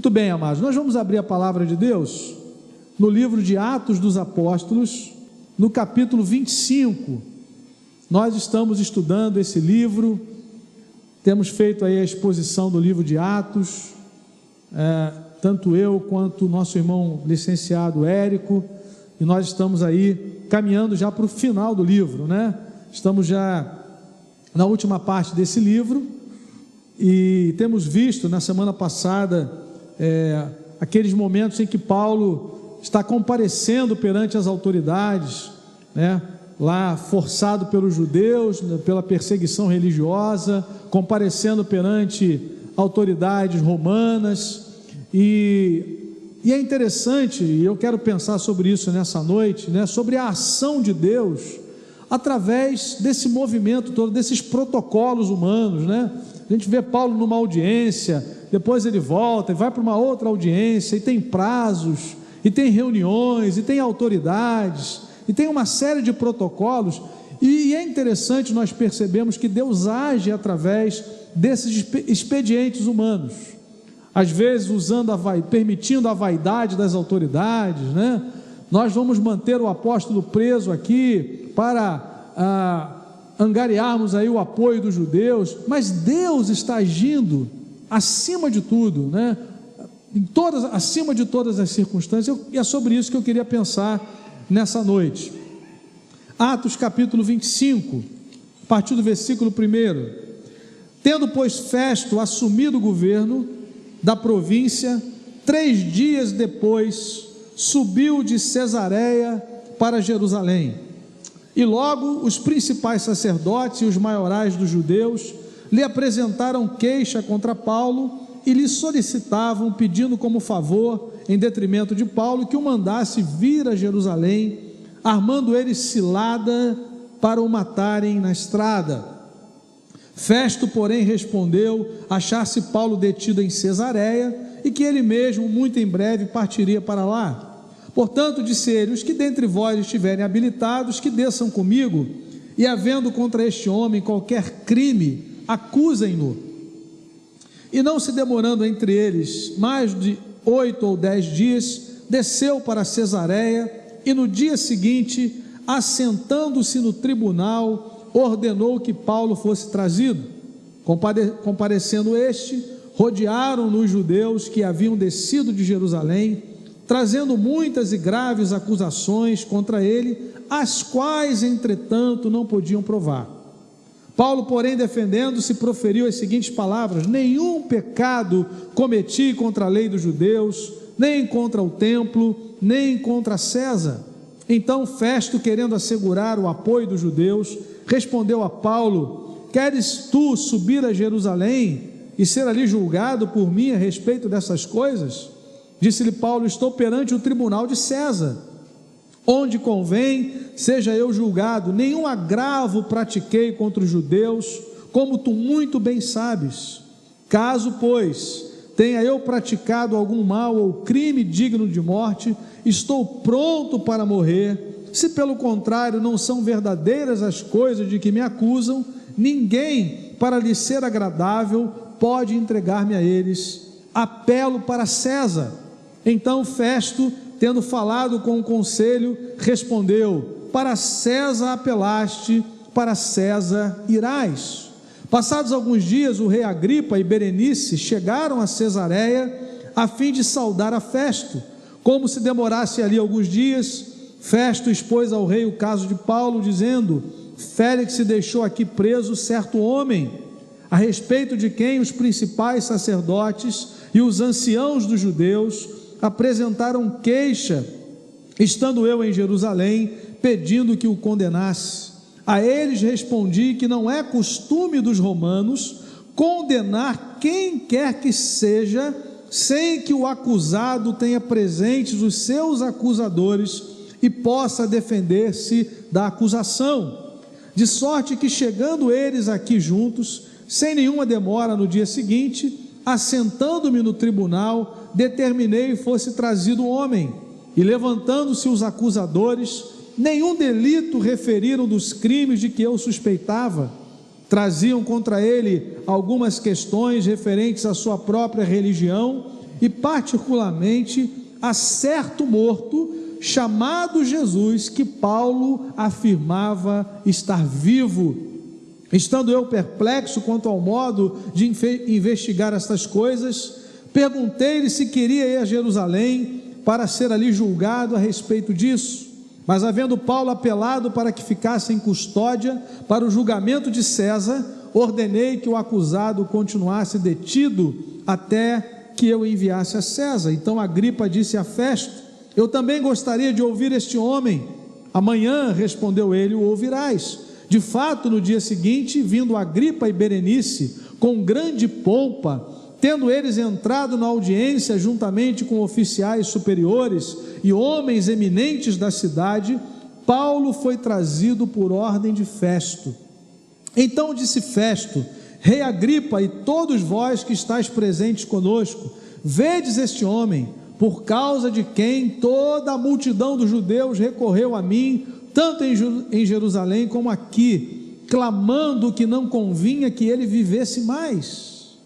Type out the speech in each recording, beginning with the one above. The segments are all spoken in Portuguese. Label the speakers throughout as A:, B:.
A: Muito bem, amados, nós vamos abrir a palavra de Deus no livro de Atos dos Apóstolos, no capítulo 25. Nós estamos estudando esse livro, temos feito aí a exposição do livro de Atos, tanto eu quanto o nosso irmão licenciado Érico, e nós estamos aí caminhando já para o final do livro, né? Estamos já na última parte desse livro, e temos visto na semana passada aqueles momentos em que Paulo está comparecendo perante as autoridades, né? Lá forçado pelos judeus, pela perseguição religiosa, comparecendo perante autoridades romanas, e é interessante, e eu quero pensar sobre isso nessa noite, né? Sobre a ação de Deus através desse movimento todo, desses protocolos humanos, né? A gente vê Paulo numa audiência, depois ele volta e vai para uma outra audiência, e tem prazos, e tem reuniões, e tem autoridades, e tem uma série de protocolos, e é interessante nós percebemos que Deus age através desses expedientes humanos, às vezes permitindo a vaidade das autoridades, né? Nós vamos manter o apóstolo preso aqui para angariarmos aí o apoio dos judeus, mas Deus está agindo acima de tudo, né? Acima de todas as circunstâncias, e é sobre isso que eu queria pensar nessa noite. Atos capítulo 25, a partir do versículo 1: Tendo, pois, Festo assumido o governo da província, 3 dias depois subiu de Cesareia para Jerusalém, e logo os principais sacerdotes e os maiorais dos judeus lhe apresentaram queixa contra Paulo e lhe solicitavam, pedindo como favor, em detrimento de Paulo, que o mandasse vir a Jerusalém, armando eles cilada para o matarem na estrada. Festo, porém, respondeu achar-se Paulo detido em Cesareia e que ele mesmo muito em breve partiria para lá. Portanto, disse ele: os que dentre vós estiverem habilitados, que desçam comigo, e havendo contra este homem qualquer crime, acusem-no. E não se demorando entre eles mais de 8 ou 10 dias, desceu para Cesareia, e no dia seguinte, assentando-se no tribunal, ordenou que Paulo fosse trazido. Comparecendo este, rodearam-no os judeus que haviam descido de Jerusalém, trazendo muitas e graves acusações contra ele, as quais, entretanto, não podiam provar. Paulo, porém, defendendo-se, proferiu as seguintes palavras: nenhum pecado cometi contra a lei dos judeus, nem contra o templo, nem contra César. Então Festo, querendo assegurar o apoio dos judeus, respondeu a Paulo: queres tu subir a Jerusalém e ser ali julgado por mim a respeito dessas coisas? Disse-lhe Paulo: estou perante o tribunal de César, onde convém seja eu julgado. Nenhum agravo pratiquei contra os judeus, como tu muito bem sabes. Caso, pois, tenha eu praticado algum mal ou crime digno de morte, estou pronto para morrer. Se pelo contrário não são verdadeiras as coisas de que me acusam, ninguém, para lhe ser agradável, pode entregar-me a eles. Apelo para César. Então Festo, tendo falado com o conselho, respondeu: para César apelaste, para César irás. Passados alguns dias, o rei Agripa e Berenice chegaram a Cesareia a fim de saudar a Festo. Como se demorasse ali alguns dias, Festo expôs ao rei o caso de Paulo, dizendo: Félix deixou aqui preso certo homem, a respeito de quem os principais sacerdotes e os anciãos dos judeus apresentaram queixa, estando eu em Jerusalém, pedindo que o condenasse. A eles respondi que não é costume dos romanos condenar quem quer que seja, sem que o acusado tenha presentes os seus acusadores e possa defender-se da acusação. De sorte que, chegando eles aqui juntos, sem nenhuma demora, no dia seguinte, assentando-me no tribunal, determinei fosse trazido o homem, e levantando-se os acusadores, nenhum delito referiram dos crimes de que eu suspeitava. Traziam contra ele algumas questões referentes à sua própria religião e particularmente a certo morto, chamado Jesus, que Paulo afirmava estar vivo. Estando eu perplexo quanto ao modo de investigar estas coisas, perguntei-lhe se queria ir a Jerusalém para ser ali julgado a respeito disso. Mas havendo Paulo apelado para que ficasse em custódia para o julgamento de César, ordenei que o acusado continuasse detido até que eu enviasse a César. Então Agripa disse a Festo: eu também gostaria de ouvir este homem. Amanhã, respondeu ele, o ouvirás. De fato, no dia seguinte, vindo Agripa e Berenice com grande pompa, tendo eles entrado na audiência juntamente com oficiais superiores e homens eminentes da cidade, Paulo foi trazido por ordem de Festo. Então disse Festo: Rei Agripa e todos vós que estáis presentes conosco, vedes este homem, por causa de quem toda a multidão dos judeus recorreu a mim, tanto em Jerusalém como aqui, clamando que não convinha que ele vivesse mais.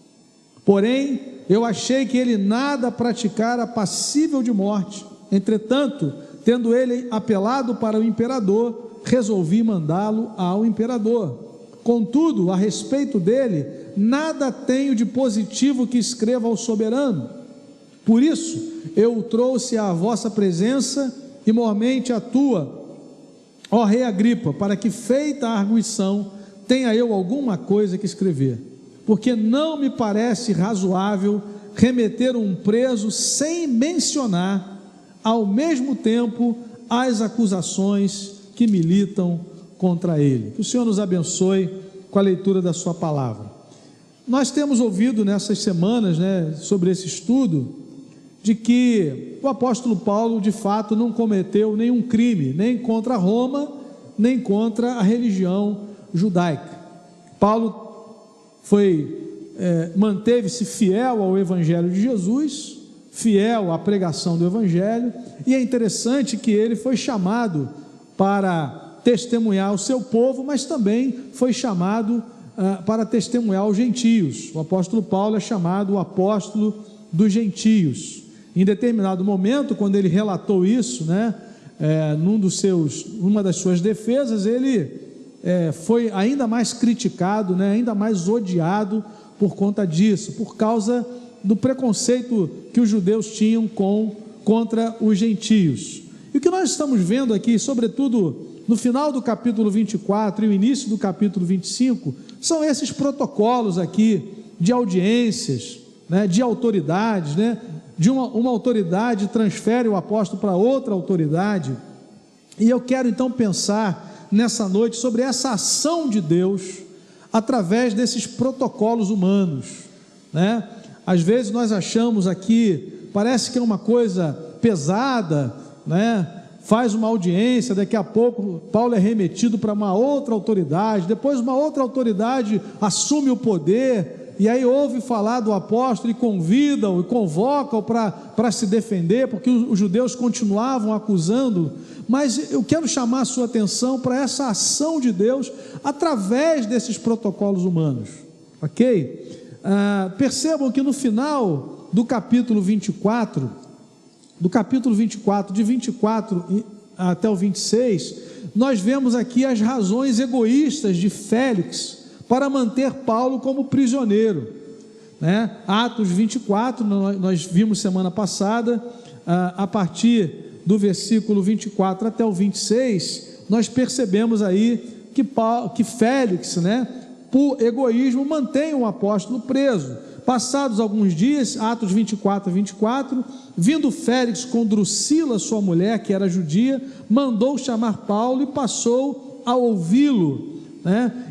A: Porém, eu achei que ele nada praticara passível de morte. Entretanto, tendo ele apelado para o imperador, resolvi mandá-lo ao imperador. Contudo, a respeito dele, nada tenho de positivo que escreva ao soberano. Por isso, eu o trouxe à vossa presença, e mormente a tua, ó rei Agripa, para que, feita a arguição, tenha eu alguma coisa que escrever. Porque não me parece razoável remeter um preso sem mencionar, ao mesmo tempo, as acusações que militam contra ele. Que o Senhor nos abençoe com a leitura da sua palavra. Nós temos ouvido nessas semanas, sobre esse estudo, de que o apóstolo Paulo de fato não cometeu nenhum crime, nem contra Roma, nem contra a religião judaica. Paulo manteve-se fiel ao evangelho de Jesus, fiel à pregação do evangelho, e é interessante que ele foi chamado para testemunhar o seu povo, mas também foi chamado para testemunhar os gentios. O apóstolo Paulo é chamado o apóstolo dos gentios. Em determinado momento, quando ele relatou isso, numa das suas defesas, ele foi ainda mais criticado, ainda mais odiado por conta disso, por causa do preconceito que os judeus tinham contra os gentios. E o que nós estamos vendo aqui, sobretudo no final do capítulo 24 e o início do capítulo 25, são esses protocolos aqui de audiências, de autoridades, de uma autoridade transfere o apóstolo para outra autoridade. E eu quero então pensar nessa noite sobre essa ação de Deus através desses protocolos humanos. Às vezes nós achamos aqui, parece que é uma coisa pesada, faz uma audiência, daqui a pouco Paulo é remetido para uma outra autoridade, depois uma outra autoridade assume o poder, e aí ouve falar do apóstolo e convidam e convocam para se defender, porque os judeus continuavam acusando. Mas eu quero chamar a sua atenção para essa ação de Deus através desses protocolos humanos, ok? Percebam que no final do capítulo 24, de 24 até o 26, nós vemos aqui as razões egoístas de Félix para manter Paulo como prisioneiro. Atos 24, nós vimos semana passada, a partir do versículo 24 até o 26, nós percebemos aí que Félix, por egoísmo, mantém o apóstolo preso. Passados alguns dias, Atos 24, vindo Félix com Drusila, sua mulher, que era judia, mandou chamar Paulo e passou a ouvi-lo.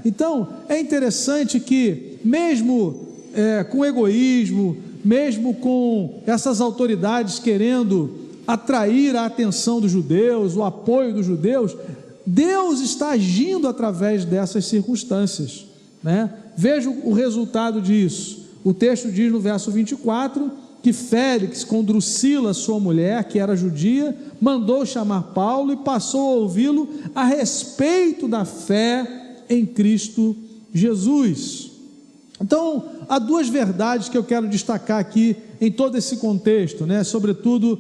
A: Então, é interessante que, mesmo com egoísmo, mesmo com essas autoridades querendo atrair a atenção dos judeus, o apoio dos judeus, Deus está agindo através dessas circunstâncias. Veja o resultado disso. O texto diz no verso 24, que Félix, com Drusila, sua mulher, que era judia, mandou chamar Paulo e passou a ouvi-lo a respeito da fé em Cristo Jesus. Então, há duas verdades que eu quero destacar aqui em todo esse contexto, né? Sobretudo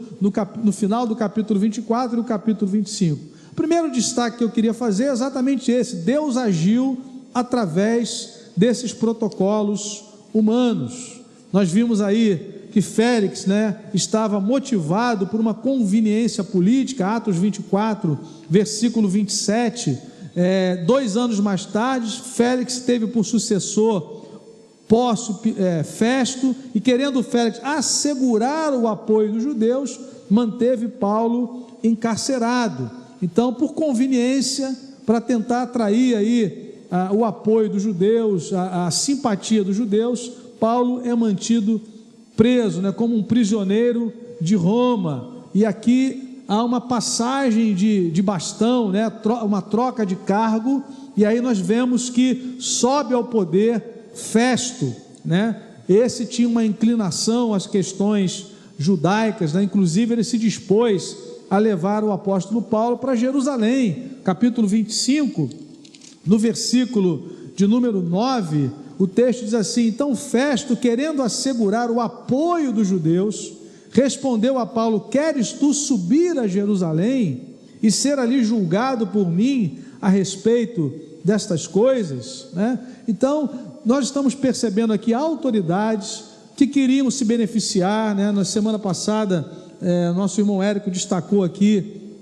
A: no final do capítulo 24 e o capítulo 25. O primeiro destaque que eu queria fazer é exatamente esse: Deus agiu através desses protocolos humanos. Nós vimos aí que Félix, né, estava motivado por uma conveniência política. Atos 24, versículo 27, 2 anos mais tarde, Félix teve por sucessor Festo, e querendo Félix assegurar o apoio dos judeus, manteve Paulo encarcerado. Então, por conveniência, para tentar atrair aí o apoio dos judeus, a simpatia dos judeus, Paulo é mantido preso, né, como um prisioneiro de Roma. E aqui há uma passagem de bastão, né, uma troca de cargo, e aí nós vemos que sobe ao poder Festo, né? Esse tinha uma inclinação às questões judaicas, né? Inclusive ele se dispôs a levar o apóstolo Paulo para Jerusalém. Capítulo 25, no versículo de número 9, o texto diz assim: então Festo, querendo assegurar o apoio dos judeus, respondeu a Paulo: queres tu subir a Jerusalém e ser ali julgado por mim a respeito destas coisas, né? Então nós estamos percebendo aqui autoridades que queriam se beneficiar, né? Na semana passada, nosso irmão Érico destacou aqui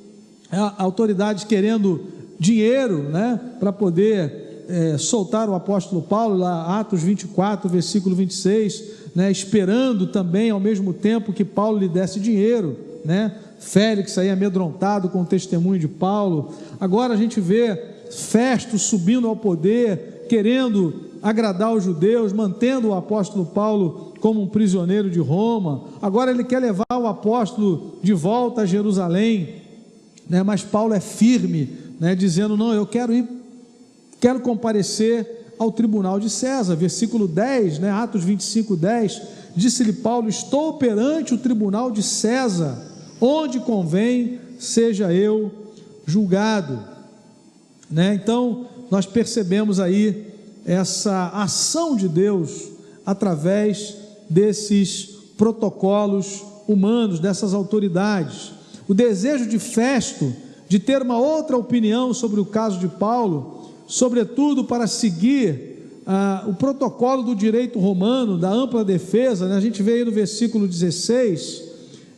A: autoridades querendo dinheiro, né, para poder soltar o apóstolo Paulo, lá Atos 24, versículo 26, né, esperando também ao mesmo tempo que Paulo lhe desse dinheiro, né? Félix aí amedrontado com o testemunho de Paulo. Agora a gente vê Festo subindo ao poder, querendo agradar os judeus, mantendo o apóstolo Paulo como um prisioneiro de Roma. Agora ele quer levar o apóstolo de volta a Jerusalém, né? Mas Paulo é firme, né, dizendo: não, eu quero comparecer ao tribunal de César. Versículo 10, né, Atos 25, 10, disse-lhe Paulo: estou perante o tribunal de César, onde convém seja eu julgado, né? Então nós percebemos aí essa ação de Deus através desses protocolos humanos, dessas autoridades. O desejo de Festo de ter uma outra opinião sobre o caso de Paulo, sobretudo para seguir o protocolo do direito romano, da ampla defesa, né? A gente vê aí no versículo 16,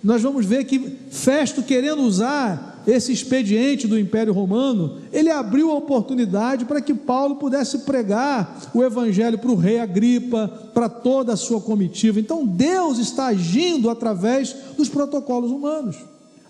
A: nós vamos ver que Festo, querendo usar esse expediente do Império Romano, ele abriu a oportunidade para que Paulo pudesse pregar o evangelho para o rei Agripa, para toda a sua comitiva. Então Deus está agindo através dos protocolos humanos.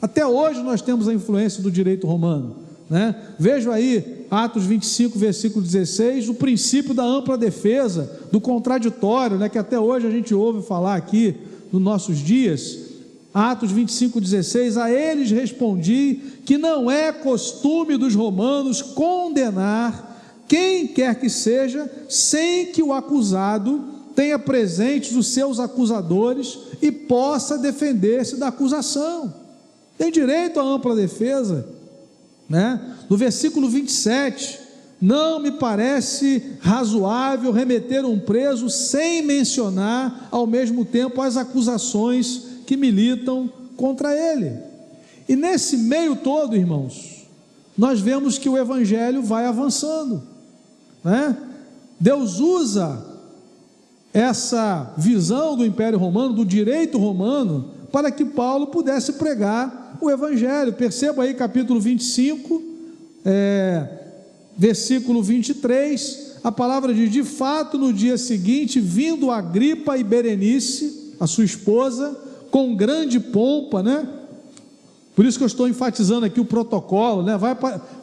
A: Até hoje nós temos a influência do direito romano, né? Veja aí Atos 25, versículo 16, o princípio da ampla defesa, do contraditório, né, que até hoje a gente ouve falar aqui nos nossos dias. Atos 25, 16, a eles respondi que não é costume dos romanos condenar quem quer que seja, sem que o acusado tenha presentes os seus acusadores e possa defender-se da acusação. Tem direito à ampla defesa, né? No versículo 27, não me parece razoável remeter um preso sem mencionar ao mesmo tempo as acusações que militam contra ele. E nesse meio todo, irmãos, nós vemos que o evangelho vai avançando, né? Deus usa essa visão do Império Romano, do direito romano, para que Paulo pudesse pregar o evangelho. Perceba aí capítulo 25, versículo 23, a palavra diz: de fato no dia seguinte, vindo Agripa e Berenice, a sua esposa, com grande pompa, né? Por isso que eu estou enfatizando aqui o protocolo, né?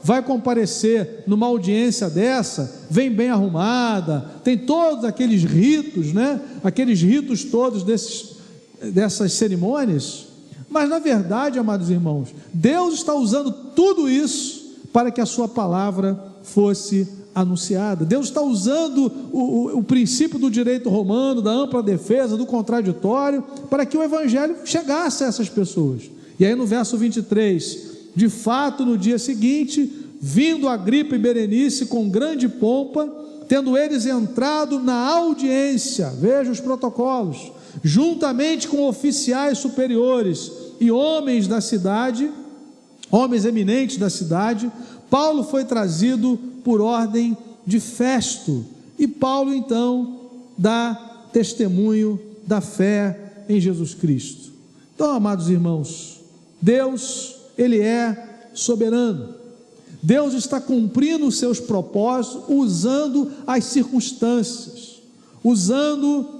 A: Vai comparecer numa audiência dessa, vem bem arrumada, tem todos aqueles ritos, né? Aqueles ritos todos dessas cerimônias. Mas na verdade, amados irmãos, Deus está usando tudo isso para que a sua palavra fosse anunciada. Deus está usando o princípio do direito romano, da ampla defesa, do contraditório, para que o evangelho chegasse a essas pessoas. E aí no verso 23, de fato no dia seguinte, vindo Agripa e Berenice com grande pompa, tendo eles entrado na audiência, veja os protocolos, juntamente com oficiais superiores e homens da cidade, homens eminentes da cidade, Paulo foi trazido por ordem de Festo, e Paulo então dá testemunho da fé em Jesus Cristo. Então, amados irmãos, Deus, Ele é soberano. Deus está cumprindo os seus propósitos, usando as circunstâncias, usando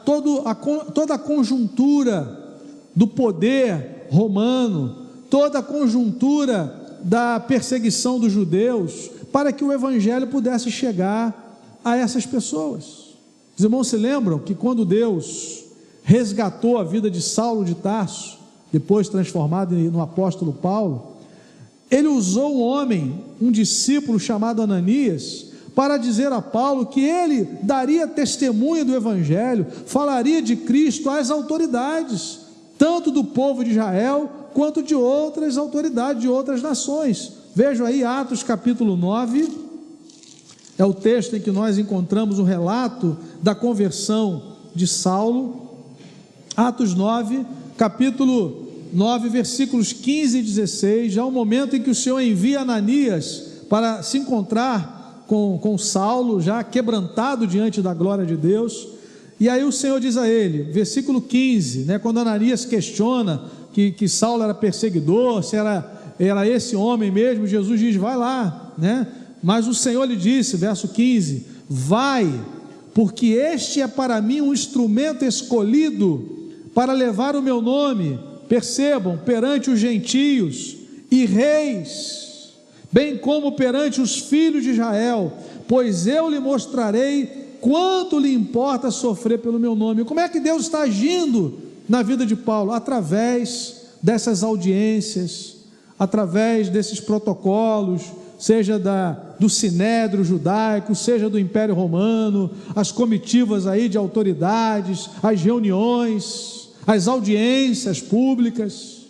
A: toda a conjuntura do poder romano, toda a conjuntura da perseguição dos judeus, para que o evangelho pudesse chegar a essas pessoas. Os irmãos se lembram que quando Deus resgatou a vida de Saulo de Tarso, depois transformado no apóstolo Paulo, Ele usou um homem, um discípulo chamado Ananias, para dizer a Paulo que ele daria testemunho do evangelho, falaria de Cristo às autoridades, tanto do povo de Israel, quanto de outras autoridades, de outras nações. Vejam aí Atos capítulo 9, é o texto em que nós encontramos o relato da conversão de Saulo. Atos 9, capítulo 9, versículos 15 e 16, já é o momento em que o Senhor envia Ananias para se encontrar com Saulo, já quebrantado diante da glória de Deus. E aí o Senhor diz a ele, versículo 15, quando Ananias questiona que Saulo era perseguidor, se era esse homem mesmo, Jesus diz, vai lá, mas o Senhor lhe disse, verso 15, vai, porque este é para mim um instrumento escolhido para levar o meu nome, percebam, perante os gentios e reis, bem como perante os filhos de Israel, pois eu lhe mostrarei quanto lhe importa sofrer pelo meu nome. Como é que Deus está agindo na vida de Paulo? Através dessas audiências, através desses protocolos, seja do Sinédrio judaico, seja do Império Romano, as comitivas aí de autoridades, as reuniões, as audiências públicas.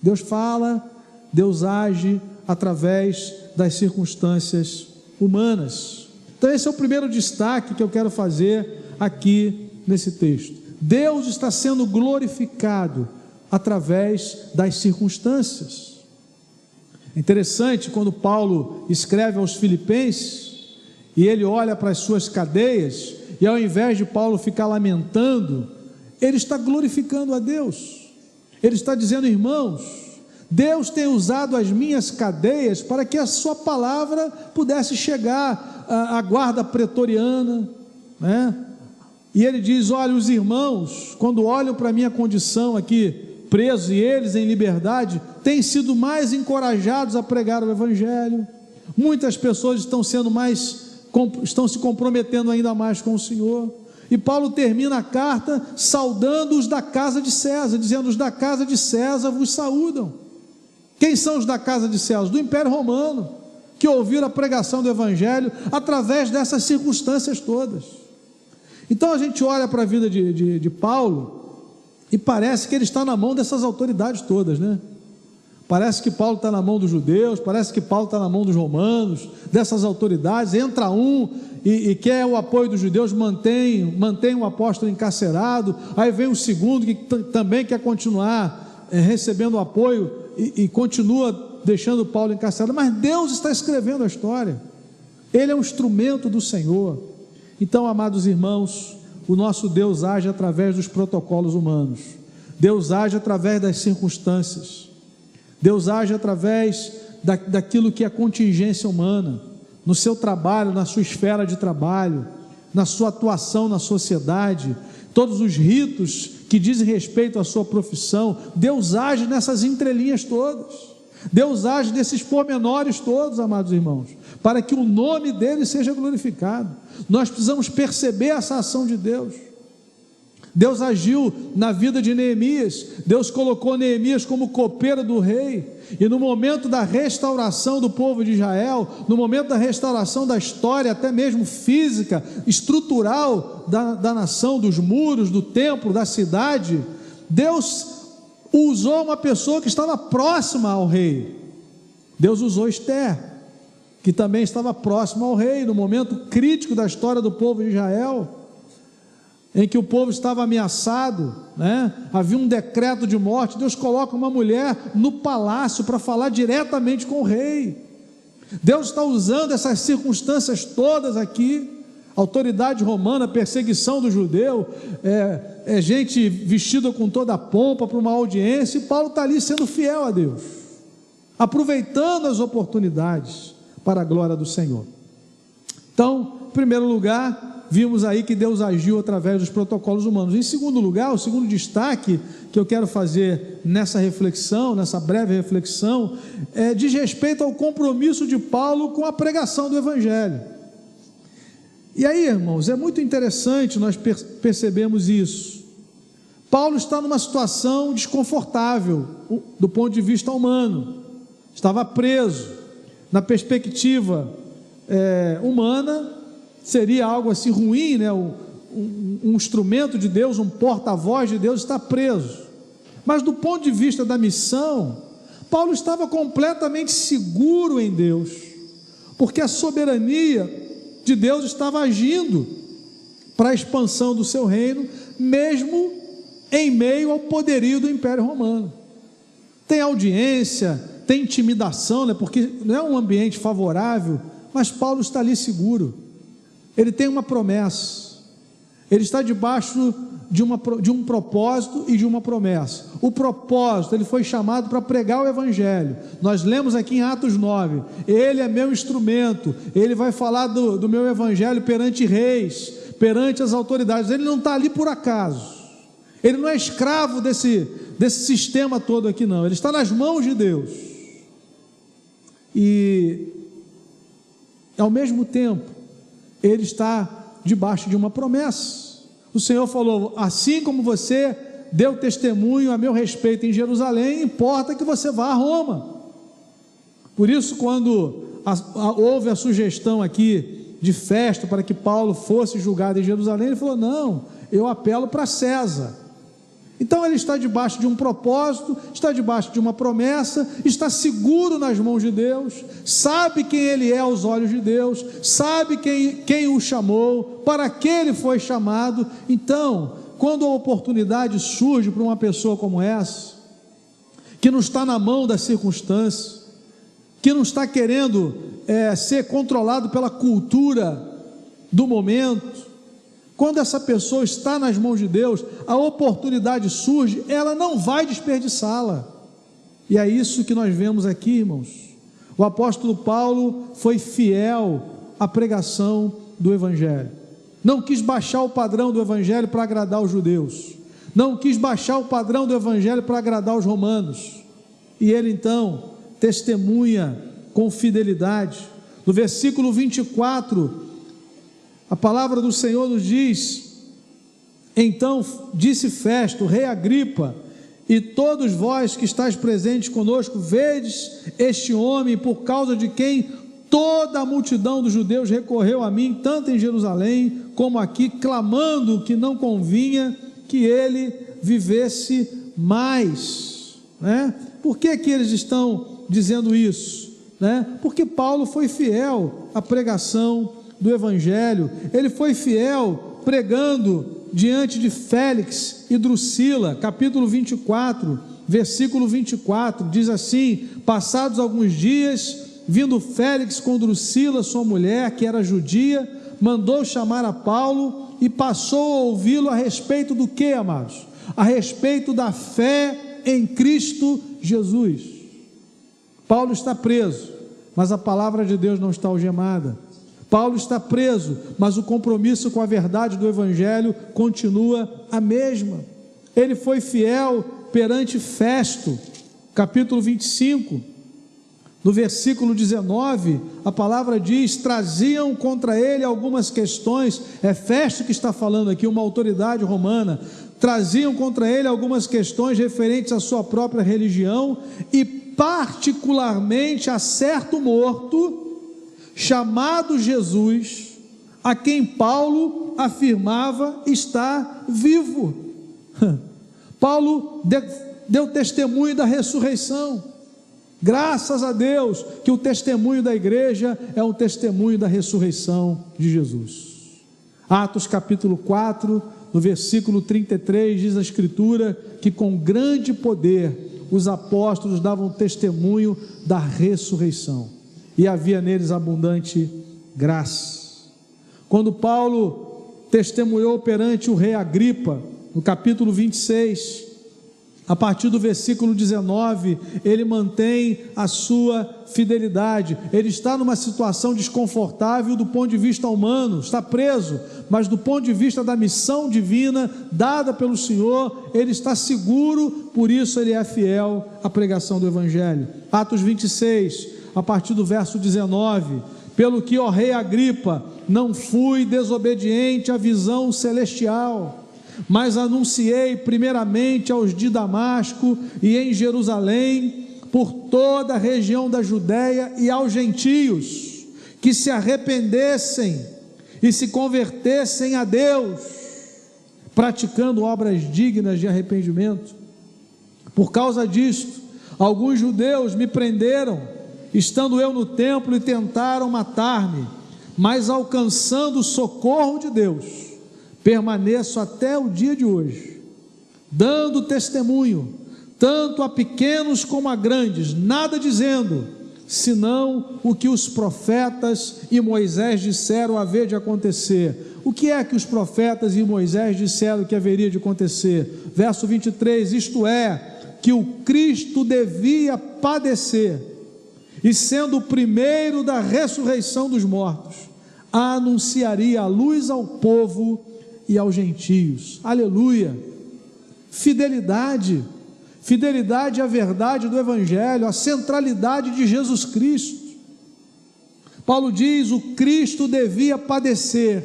A: Deus fala, Deus age através das circunstâncias humanas. Então esse é o primeiro destaque que eu quero fazer aqui nesse texto. Deus está sendo glorificado através das circunstâncias. É interessante quando Paulo escreve aos Filipenses e ele olha para as suas cadeias e ao invés de Paulo ficar lamentando, ele está glorificando a Deus. Ele está dizendo, irmãos, Deus tem usado as minhas cadeias para que a sua palavra pudesse chegar à guarda pretoriana, E ele diz, olha, os irmãos, quando olham para a minha condição aqui, presos e eles em liberdade, têm sido mais encorajados a pregar o evangelho. Muitas pessoas estão se comprometendo ainda mais com o Senhor. E Paulo termina a carta saudando os da casa de César, dizendo, os da casa de César vos saúdam. Quem são os da casa de César? Do Império Romano, que ouviram a pregação do Evangelho através dessas circunstâncias todas. Então a gente olha para a vida de Paulo e parece que ele está na mão dessas autoridades todas, Parece que Paulo está na mão dos judeus, parece que Paulo está na mão dos romanos, dessas autoridades. Entra um e quer o apoio dos judeus, mantém o apóstolo encarcerado. Aí vem o segundo que também quer continuar recebendo o apoio e continua deixando Paulo encarcerado. Mas Deus está escrevendo a história. Ele é um instrumento do Senhor. Então, amados irmãos, o nosso Deus age através dos protocolos humanos. Deus age através das circunstâncias. Deus age através daquilo que é contingência humana, no seu trabalho, na sua esfera de trabalho, na sua atuação na sociedade, todos os ritos que dizem respeito à sua profissão. Deus age nessas entrelinhas todas, Deus age nesses pormenores todos, amados irmãos, para que o nome dele seja glorificado. Nós precisamos perceber essa ação de Deus. Deus agiu na vida de Neemias. Deus colocou Neemias como copeiro do rei, e no momento da restauração do povo de Israel, no momento da restauração da história, até mesmo física, estrutural da nação, dos muros, do templo, da cidade, Deus usou uma pessoa que estava próxima ao rei. Deus usou Esther, que também estava próxima ao rei, no momento crítico da história do povo de Israel. em que o povo estava ameaçado, né? Havia um decreto de morte. Deus coloca uma mulher no palácio para falar diretamente com o rei. Deus está usando essas circunstâncias todas aqui, autoridade romana, perseguição do judeu, gente vestida com toda a pompa para uma audiência, e Paulo está ali sendo fiel a Deus, aproveitando as oportunidades para a glória do Senhor. Então, em primeiro lugar, vimos aí que Deus agiu através dos protocolos humanos. Em segundo lugar, o segundo destaque que eu quero fazer nessa reflexão, nessa breve reflexão, diz respeito ao compromisso de Paulo com a pregação do Evangelho. E aí, irmãos, é muito interessante nós percebemos isso. Paulo está numa situação desconfortável do ponto de vista humano. Estava preso. Na perspectiva humana, seria algo assim ruim, né? Um instrumento de Deus, um porta-voz de Deus está preso. Mas do ponto de vista da missão, Paulo estava completamente seguro em Deus, porque a soberania de Deus estava agindo para a expansão do seu reino, mesmo em meio ao poderio do Império Romano. Tem audiência, tem intimidação, né? Porque não é um ambiente favorável, mas Paulo está ali seguro. Ele tem uma promessa, ele está debaixo de um propósito e de uma promessa. O propósito, ele foi chamado para pregar o Evangelho. Nós lemos aqui em Atos 9, ele é meu instrumento, ele vai falar do meu Evangelho perante reis, perante as autoridades. Ele não está ali por acaso, ele não é escravo desse sistema todo aqui não, ele está nas mãos de Deus. E ao mesmo tempo, ele está debaixo de uma promessa. O Senhor falou: assim como você deu testemunho a meu respeito em Jerusalém, importa que você vá a Roma. Por isso, quando houve a sugestão aqui de festa para que Paulo fosse julgado em Jerusalém, ele falou: não, eu apelo para César. Então ele está debaixo de um propósito, está debaixo de uma promessa, está seguro nas mãos de Deus, sabe quem ele é aos olhos de Deus, sabe quem o chamou, para que ele foi chamado. Então, quando a oportunidade surge para uma pessoa como essa, que não está na mão das circunstâncias, que não está querendo ser controlado pela cultura do momento, quando essa pessoa está nas mãos de Deus, a oportunidade surge, ela não vai desperdiçá-la. E é isso que nós vemos aqui, irmãos. O apóstolo Paulo foi fiel à pregação do Evangelho. Não quis baixar o padrão do Evangelho para agradar os judeus. Não quis baixar o padrão do Evangelho para agradar os romanos. E ele então testemunha com fidelidade. No versículo 24, a palavra do Senhor nos diz: então disse Festo, rei Agripa, e todos vós que estáis presentes conosco, vedes este homem, por causa de quem toda a multidão dos judeus recorreu a mim, tanto em Jerusalém como aqui, clamando que não convinha que ele vivesse mais, né? Por que eles estão dizendo isso, né? Porque Paulo foi fiel à pregação do Evangelho, ele foi fiel pregando diante de Félix e Drusila. Capítulo 24, versículo 24, diz assim: passados alguns dias, vindo Félix com Drusila, sua mulher, que era judia, mandou chamar a Paulo e passou a ouvi-lo a respeito do que, amados? A respeito da fé em Cristo Jesus. Paulo está preso, mas a palavra de Deus não está algemada. Paulo está preso, mas o compromisso com a verdade do Evangelho continua a mesma. Ele foi fiel perante Festo. Capítulo 25, no versículo 19, a palavra diz: traziam contra ele algumas questões. É Festo que está falando aqui, uma autoridade romana. Traziam contra ele algumas questões referentes à sua própria religião e particularmente a certo morto chamado Jesus, a quem Paulo afirmava estar vivo. Paulo deu testemunho da ressurreição. Graças a Deus que o testemunho da igreja é um testemunho da ressurreição de Jesus. Atos capítulo 4 no versículo 33, diz a Escritura que com grande poder os apóstolos davam testemunho da ressurreição, e havia neles abundante graça. Quando Paulo testemunhou perante o rei Agripa, no capítulo 26, a partir do versículo 19, ele mantém a sua fidelidade. Ele está numa situação desconfortável do ponto de vista humano, está preso, mas do ponto de vista da missão divina dada pelo Senhor, ele está seguro, por isso ele é fiel à pregação do Evangelho. Atos 26, a partir do verso 19: pelo que, ó rei Agripa, não fui desobediente à visão celestial, mas anunciei primeiramente aos de Damasco e em Jerusalém, por toda a região da Judéia e aos gentios, que se arrependessem e se convertessem a Deus, praticando obras dignas de arrependimento. Por causa disto, alguns judeus me prenderam, estando eu no templo, e tentaram matar-me, mas alcançando o socorro de Deus, permaneço até o dia de hoje, dando testemunho, tanto a pequenos como a grandes, nada dizendo, senão o que os profetas e Moisés disseram haver de acontecer. O que é que os profetas e Moisés disseram que haveria de acontecer? Verso 23, isto é, que o Cristo devia padecer, e sendo o primeiro da ressurreição dos mortos, anunciaria a luz ao povo e aos gentios. Aleluia! Fidelidade à verdade do Evangelho, a centralidade de Jesus Cristo. Paulo diz: o Cristo devia padecer.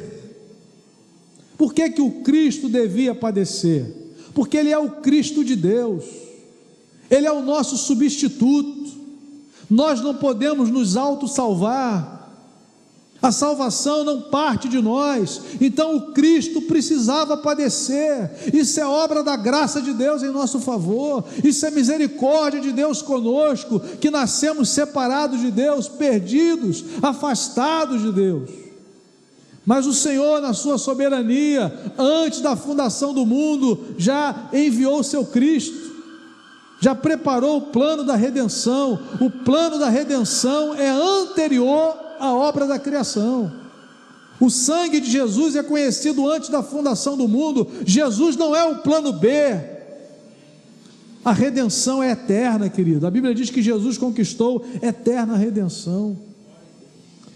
A: Por que que o Cristo devia padecer? Porque Ele é o Cristo de Deus, Ele é o nosso substituto. Nós não podemos nos autossalvar, a salvação não parte de nós, então o Cristo precisava padecer. Isso é obra da graça de Deus em nosso favor, isso é misericórdia de Deus conosco, que nascemos separados de Deus, perdidos, afastados de Deus. Mas o Senhor, na sua soberania, antes da fundação do mundo, já enviou o seu Cristo, já preparou o plano da redenção. O plano da redenção é anterior à obra da criação. O sangue de Jesus é conhecido antes da fundação do mundo. Jesus não é o plano B. A redenção é eterna, querido. A Bíblia diz que Jesus conquistou eterna redenção.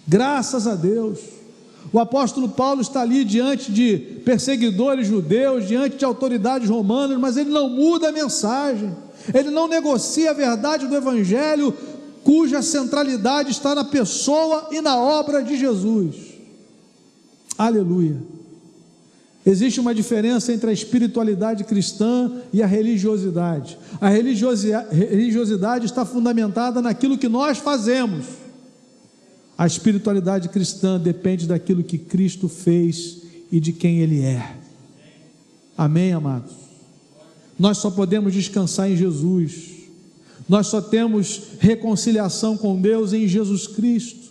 A: Graças a Deus. O apóstolo Paulo está ali diante de perseguidores judeus, diante de autoridades romanas, mas ele não muda a mensagem, ele não negocia a verdade do Evangelho, cuja centralidade está na pessoa e na obra de Jesus. Aleluia! Existe uma diferença entre a espiritualidade cristã e a religiosidade. A religiosidade está fundamentada naquilo que nós fazemos. A espiritualidade cristã depende daquilo que Cristo fez e de quem Ele é. Amém, amados? Nós só podemos descansar em Jesus. Nós só temos reconciliação com Deus em Jesus Cristo.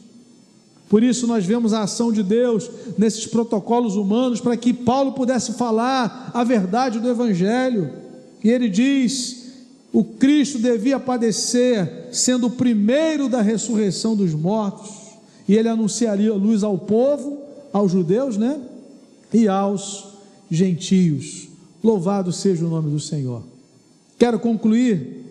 A: Por isso nós vemos a ação de Deus nesses protocolos humanos, para que Paulo pudesse falar a verdade do Evangelho. E ele diz: o Cristo devia padecer, sendo o primeiro da ressurreição dos mortos, e ele anunciaria luz ao povo, aos judeus, e aos gentios. Louvado seja o nome do Senhor. Quero concluir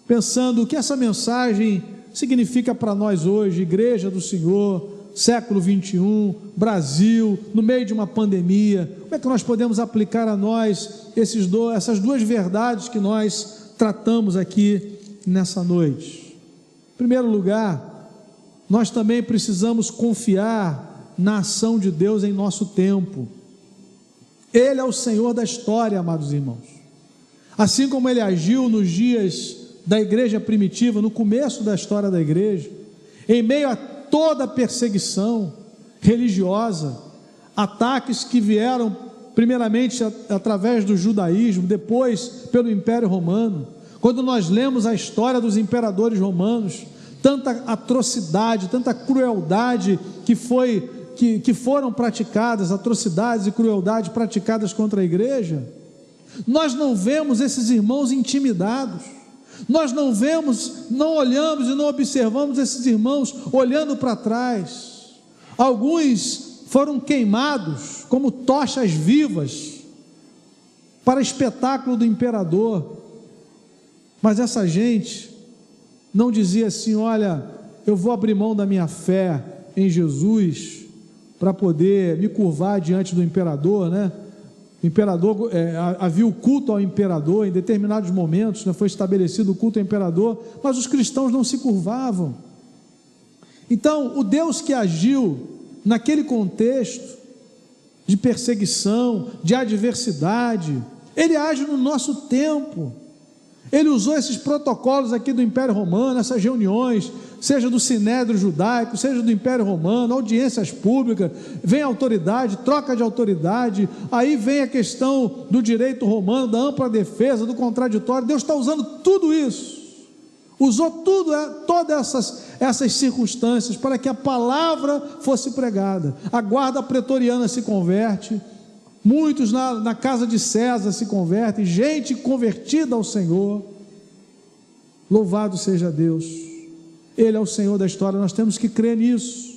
A: pensando o que essa mensagem significa para nós hoje, Igreja do Senhor, século 21, Brasil, no meio de uma pandemia. Como é que nós podemos aplicar a nós essas duas verdades que nós tratamos aqui nessa noite? Em primeiro lugar, nós também precisamos confiar na ação de Deus em nosso tempo. Ele é o Senhor da história, amados irmãos. Assim como Ele agiu nos dias da igreja primitiva, no começo da história da igreja, em meio a toda a perseguição religiosa, ataques que vieram primeiramente através do judaísmo, depois pelo Império Romano. Quando nós lemos a história dos imperadores romanos, tanta atrocidade, tanta crueldade que foi que foram praticadas, atrocidades e crueldades praticadas contra a igreja, nós não vemos esses irmãos intimidados, nós não vemos, não olhamos e não observamos esses irmãos olhando para trás. Alguns foram queimados como tochas vivas para espetáculo do imperador, mas essa gente não dizia assim: olha, eu vou abrir mão da minha fé em Jesus para poder me curvar diante do imperador, né? O imperador, havia o culto ao imperador, em determinados momentos, né, foi estabelecido o culto ao imperador, mas os cristãos não se curvavam. Então, o Deus que agiu naquele contexto de perseguição, de adversidade, Ele age no nosso tempo. Ele usou esses protocolos aqui do Império Romano, essas reuniões, seja do Sinédrio Judaico, seja do Império Romano, audiências públicas, vem autoridade, troca de autoridade, aí vem a questão do direito romano, da ampla defesa, do contraditório. Deus está usando tudo isso, usou todas essas circunstâncias para que a palavra fosse pregada. A guarda pretoriana se converte, muitos na casa de César se convertem, gente convertida ao Senhor. Louvado seja Deus, Ele é o Senhor da história, nós temos que crer nisso.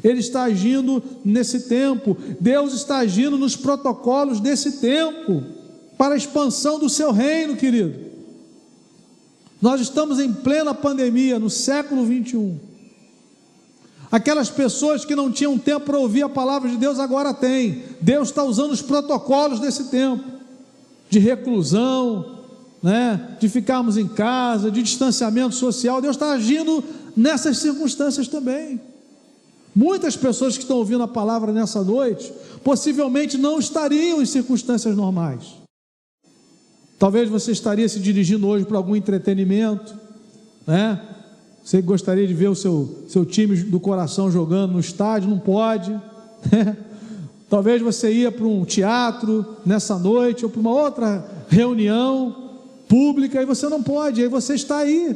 A: Ele está agindo nesse tempo, Deus está agindo nos protocolos desse tempo, para a expansão do seu reino, querido. Nós estamos em plena pandemia, no século 21, aquelas pessoas que não tinham tempo para ouvir a palavra de Deus, agora têm. Deus está usando os protocolos desse tempo, de reclusão, né? De ficarmos em casa, de distanciamento social. Deus está agindo nessas circunstâncias também. Muitas pessoas que estão ouvindo a palavra nessa noite, possivelmente não estariam em circunstâncias normais. Talvez você estaria se dirigindo hoje para algum entretenimento, né? Você gostaria de ver o seu time do coração jogando no estádio, não pode, né? Talvez você ia para um teatro nessa noite, ou para uma outra reunião pública, e você não pode, aí você está aí,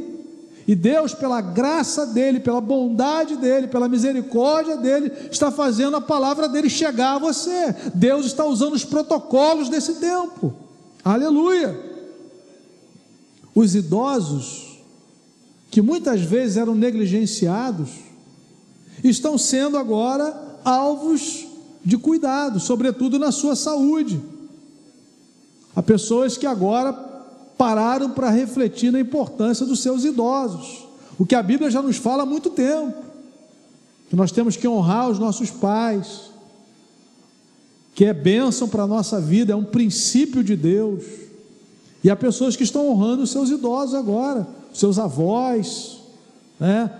A: e Deus, pela graça dEle, pela bondade dEle, pela misericórdia dEle, está fazendo a palavra dEle chegar a você. Deus está usando os protocolos desse tempo, aleluia. Os idosos, que muitas vezes eram negligenciados, estão sendo agora alvos de cuidado, sobretudo na sua saúde. Há pessoas que agora pararam para refletir na importância dos seus idosos, o que a Bíblia já nos fala há muito tempo, que nós temos que honrar os nossos pais, que é bênção para a nossa vida, é um princípio de Deus. E há pessoas que estão honrando os seus idosos agora, seus avós, né?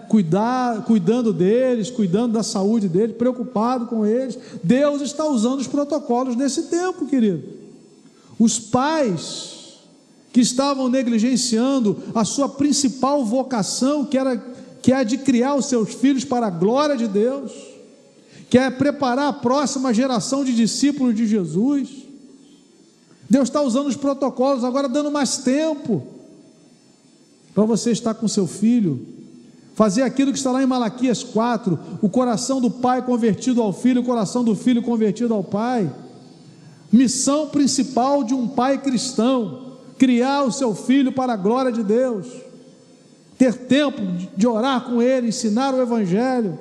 A: Cuidando deles, cuidando da saúde deles, preocupado com eles. Deus está usando os protocolos desse tempo, querido. Os pais que estavam negligenciando a sua principal vocação, que é a de criar os seus filhos para a glória de Deus, que é preparar a próxima geração de discípulos de Jesus. Deus está usando os protocolos agora, dando mais tempo para você estar com seu filho, fazer aquilo que está lá em Malaquias 4, o coração do pai convertido ao filho, o coração do filho convertido ao pai. Missão principal de um pai cristão: criar o seu filho para a glória de Deus, ter tempo de orar com ele, ensinar o Evangelho,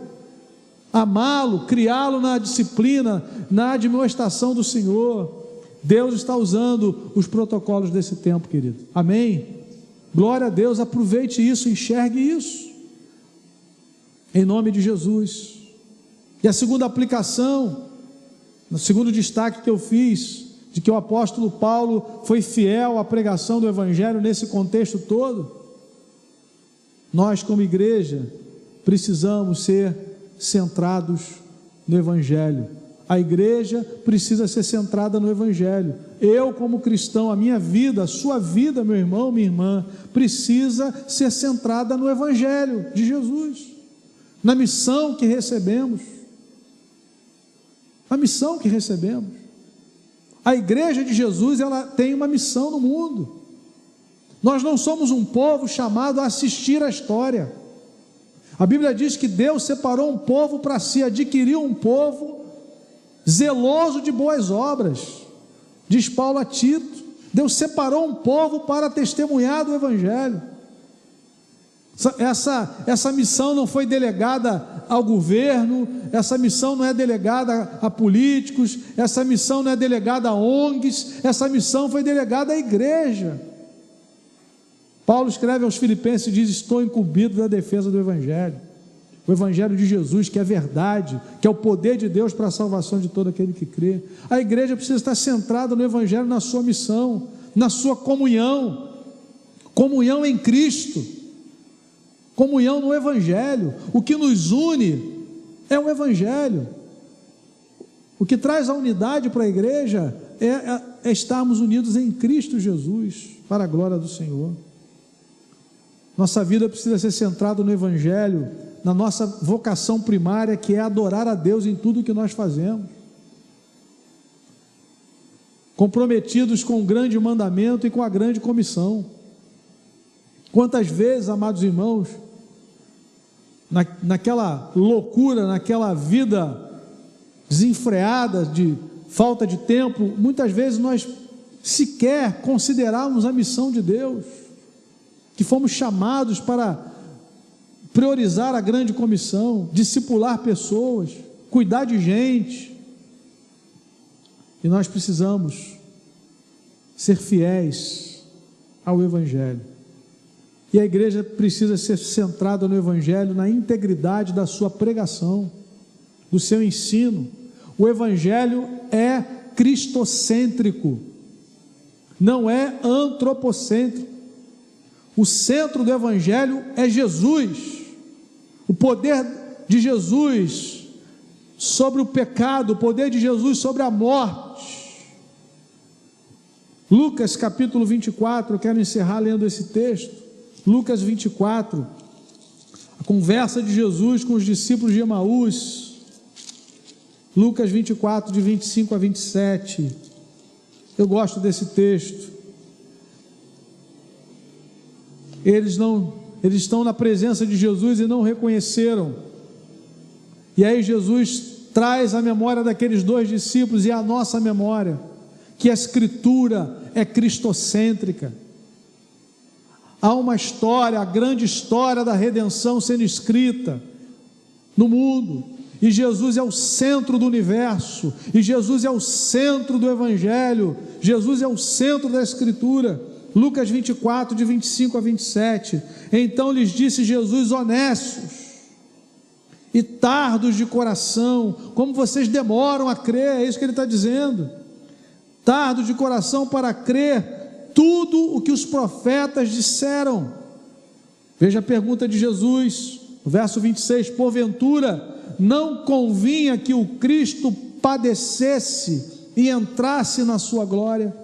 A: amá-lo, criá-lo na disciplina, na admoestação do Senhor. Deus está usando os protocolos desse tempo, querido, amém? Glória a Deus, aproveite isso, enxergue isso, em nome de Jesus. E a segunda aplicação, o segundo destaque que eu fiz, de que o apóstolo Paulo foi fiel à pregação do Evangelho nesse contexto todo. Nós, como igreja, precisamos ser centrados no Evangelho. A igreja precisa ser centrada no Evangelho. Eu, como cristão, a minha vida, a sua vida, meu irmão, minha irmã, precisa ser centrada no Evangelho de Jesus, na missão que recebemos. A missão que recebemos. A igreja de Jesus, ela tem uma missão no mundo. Nós não somos um povo chamado a assistir à história. A Bíblia diz que Deus separou um povo para si, adquiriu um povo zeloso de boas obras. Diz Paulo a Tito, Deus separou um povo para testemunhar do Evangelho. Essa missão não foi delegada ao governo, essa missão não é delegada a políticos, essa missão não é delegada a ONGs, essa missão foi delegada à igreja. Paulo escreve aos Filipenses e diz: estou incumbido da defesa do Evangelho, o Evangelho de Jesus, que é verdade, que é o poder de Deus para a salvação de todo aquele que crê. A igreja precisa estar centrada no Evangelho, na sua missão, na sua comunhão em Cristo, comunhão no Evangelho. O que nos une é o Evangelho. O que traz a unidade para a igreja é estarmos unidos em Cristo Jesus, para a glória do Senhor. Nossa vida precisa ser centrada no Evangelho, na nossa vocação primária, que é adorar a Deus em tudo o que nós fazemos, comprometidos com o grande mandamento e com a grande comissão. Quantas vezes, amados irmãos, naquela loucura, naquela vida desenfreada de falta de tempo, muitas vezes nós sequer consideramos a missão de Deus, que fomos chamados para priorizar a grande comissão, discipular pessoas, cuidar de gente, e nós precisamos ser fiéis ao Evangelho, e a igreja precisa ser centrada no Evangelho, na integridade da sua pregação, do seu ensino. O Evangelho é cristocêntrico, não é antropocêntrico. O centro do Evangelho é Jesus, o poder de Jesus sobre o pecado, o poder de Jesus sobre a morte. Lucas capítulo 24, eu quero encerrar lendo esse texto. Lucas 24, a conversa de Jesus com os discípulos de Emaús. Lucas 24, de 25 a 27. Eu gosto desse texto. Eles estão na presença de Jesus e não reconheceram. E aí Jesus traz a memória daqueles dois discípulos e a nossa memória, que a Escritura é cristocêntrica. Há uma história, a grande história da redenção sendo escrita no mundo, e Jesus é o centro do universo, e Jesus é o centro do Evangelho, Jesus é o centro da Escritura. Lucas 24, de 25 a 27, então lhes disse Jesus: honestos e tardos de coração, como vocês demoram a crer, é isso que ele está dizendo, tardos de coração para crer tudo o que os profetas disseram. Veja a pergunta de Jesus, no verso 26, porventura não convinha que o Cristo padecesse e entrasse na sua glória?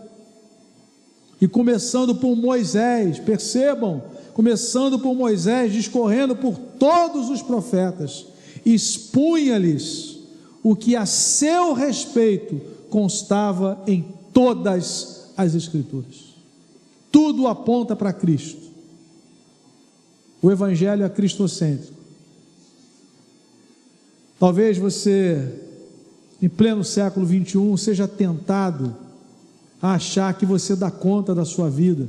A: E começando por Moisés, percebam, começando por Moisés, discorrendo por todos os profetas, expunha-lhes o que a seu respeito constava em todas as Escrituras. Tudo aponta para Cristo. O Evangelho é cristocêntrico. Talvez você, em pleno século 21, seja tentado a achar que você dá conta da sua vida,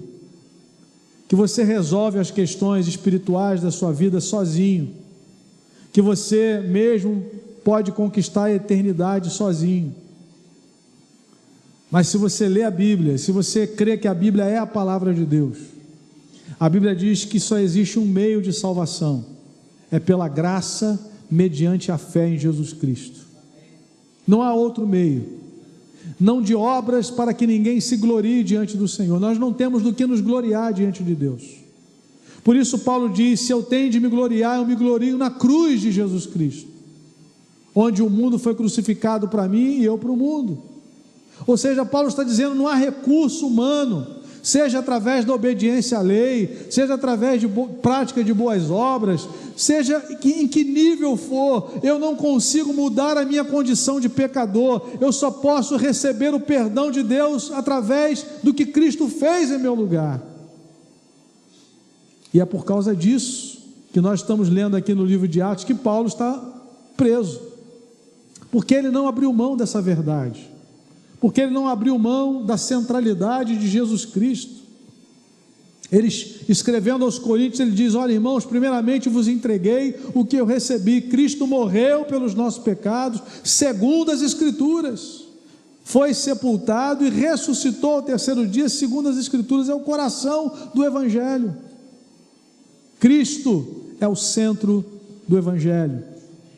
A: que você resolve as questões espirituais da sua vida sozinho, que você mesmo pode conquistar a eternidade sozinho. Mas se você lê a Bíblia, se você crê que a Bíblia é a palavra de Deus, a Bíblia diz que só existe um meio de salvação, é pela graça mediante a fé em Jesus Cristo. Não há outro meio, não de obras para que ninguém se glorie diante do Senhor. Nós não temos do que nos gloriar diante de Deus. Por isso Paulo diz: se eu tenho de me gloriar, eu me glorio na cruz de Jesus Cristo, onde o mundo foi crucificado para mim e eu para o mundo. Ou seja, Paulo está dizendo: não há recurso humano, seja através da obediência à lei, seja através de prática de boas obras, seja em que nível for, eu não consigo mudar a minha condição de pecador. Eu só posso receber o perdão de Deus através do que Cristo fez em meu lugar. E é por causa disso que nós estamos lendo aqui no livro de Atos, que Paulo está preso, porque ele não abriu mão dessa verdade, porque ele não abriu mão da centralidade de Jesus Cristo. Ele, escrevendo aos Coríntios, ele diz: olha, irmãos, primeiramente vos entreguei o que eu recebi. Cristo morreu pelos nossos pecados, segundo as Escrituras, foi sepultado e ressuscitou ao terceiro dia, segundo as Escrituras. É o coração do Evangelho. Cristo é o centro do Evangelho,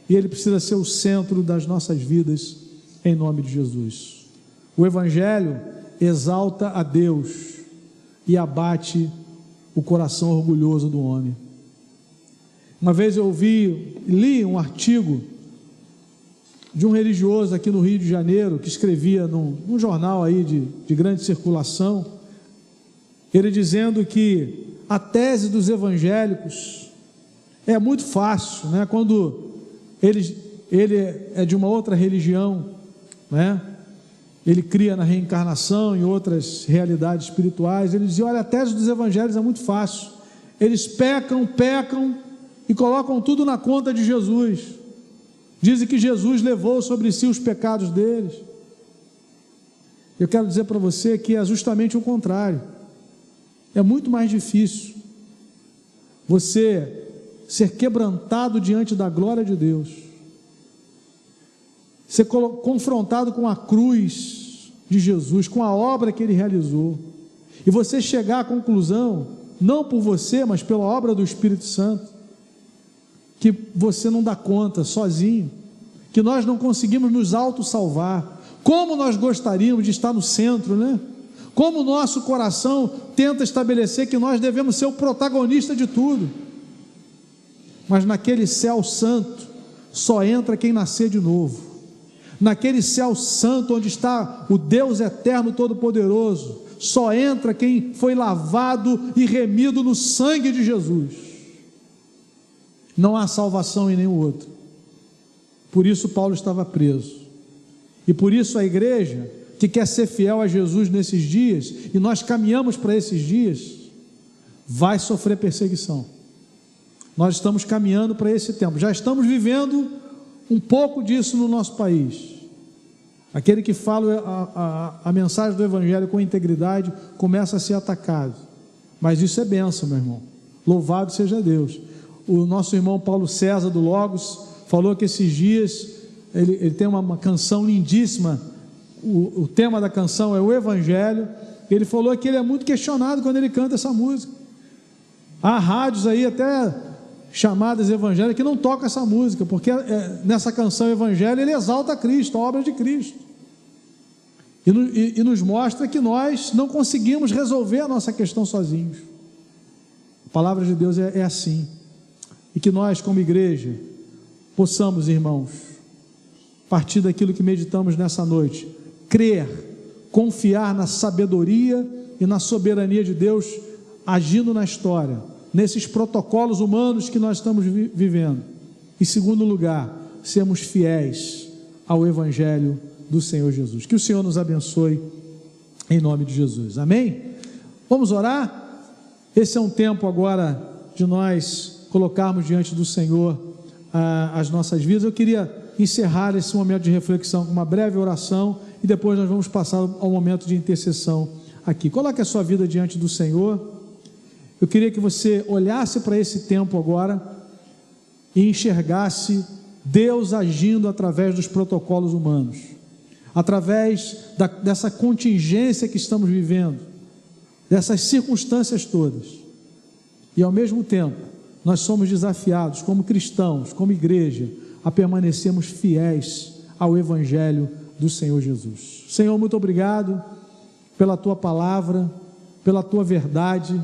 A: e ele precisa ser o centro das nossas vidas, em nome de Jesus. O Evangelho exalta a Deus e abate o coração orgulhoso do homem. Uma vez eu li um artigo de um religioso aqui no Rio de Janeiro, que escrevia num jornal aí de grande circulação, ele dizendo que a tese dos evangélicos é muito fácil, né? Quando ele é de uma outra religião, né? Ele cria na reencarnação e outras realidades espirituais. Ele dizia: olha, a tese dos evangelhos é muito fácil, eles pecam e colocam tudo na conta de Jesus, dizem que Jesus levou sobre si os pecados deles. Eu quero dizer para você que é justamente o contrário. É muito mais difícil você ser quebrantado diante da glória de Deus, ser confrontado com a cruz de Jesus, com a obra que ele realizou, e você chegar à conclusão, não por você, mas pela obra do Espírito Santo, que você não dá conta sozinho, que nós não conseguimos nos auto-salvar. Como nós gostaríamos de estar no centro, né? Como o nosso coração tenta estabelecer que nós devemos ser o protagonista de tudo, mas naquele céu santo só entra quem nascer de novo. Naquele céu santo onde está o Deus eterno todo-poderoso, só entra quem foi lavado e remido no sangue de Jesus. Não há salvação em nenhum outro. Por isso Paulo estava preso, e por isso a igreja que quer ser fiel a Jesus nesses dias, e nós caminhamos para esses dias, vai sofrer perseguição. Nós estamos caminhando para esse tempo, já estamos vivendo um pouco disso no nosso país. Aquele que fala a mensagem do Evangelho com integridade começa a ser atacado, mas isso é bênção, meu irmão. Louvado seja Deus. O nosso irmão Paulo César do Logos falou que esses dias ele tem uma canção lindíssima. O tema da canção é o Evangelho. Ele falou que ele é muito questionado quando ele canta essa música. Há rádios aí até chamadas evangélicas que não tocam essa música, porque nessa canção Evangelho ele exalta Cristo, a obra de Cristo, e nos mostra que nós não conseguimos resolver a nossa questão sozinhos. A palavra de Deus é assim, e que nós como igreja possamos, irmãos, a partir daquilo que meditamos nessa noite, crer, confiar na sabedoria e na soberania de Deus agindo na história, nesses protocolos humanos que nós estamos vivendo. Em segundo lugar, sermos fiéis ao Evangelho do Senhor Jesus. Que o Senhor nos abençoe em nome de Jesus, amém? Vamos orar? Esse é um tempo agora de nós colocarmos diante do Senhor as nossas vidas. Eu queria encerrar esse momento de reflexão com uma breve oração, e depois nós vamos passar ao momento de intercessão aqui. Coloque a sua vida diante do Senhor. Eu queria que você olhasse para esse tempo agora e enxergasse Deus agindo através dos protocolos humanos, através dessa contingência que estamos vivendo, dessas circunstâncias todas. E ao mesmo tempo, nós somos desafiados como cristãos, como igreja, a permanecermos fiéis ao Evangelho do Senhor Jesus. Senhor, muito obrigado pela Tua palavra, pela Tua verdade,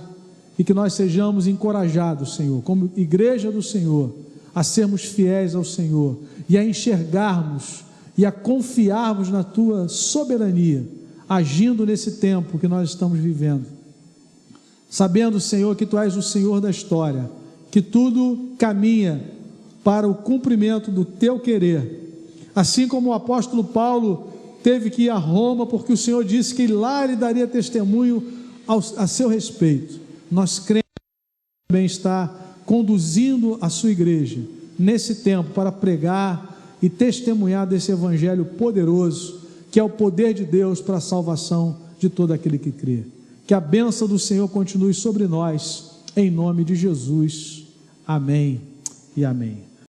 A: e que nós sejamos encorajados, Senhor, como igreja do Senhor, a sermos fiéis ao Senhor, e a enxergarmos e a confiarmos na Tua soberania, agindo nesse tempo que nós estamos vivendo, sabendo, Senhor, que Tu és o Senhor da história, que tudo caminha para o cumprimento do Teu querer, assim como o apóstolo Paulo teve que ir a Roma, porque o Senhor disse que lá ele daria testemunho a seu respeito. Nós cremos que também está conduzindo a sua igreja nesse tempo para pregar e testemunhar desse evangelho poderoso, que é o poder de Deus para a salvação de todo aquele que crê. Que a bênção do Senhor continue sobre nós, em nome de Jesus. Amém e amém.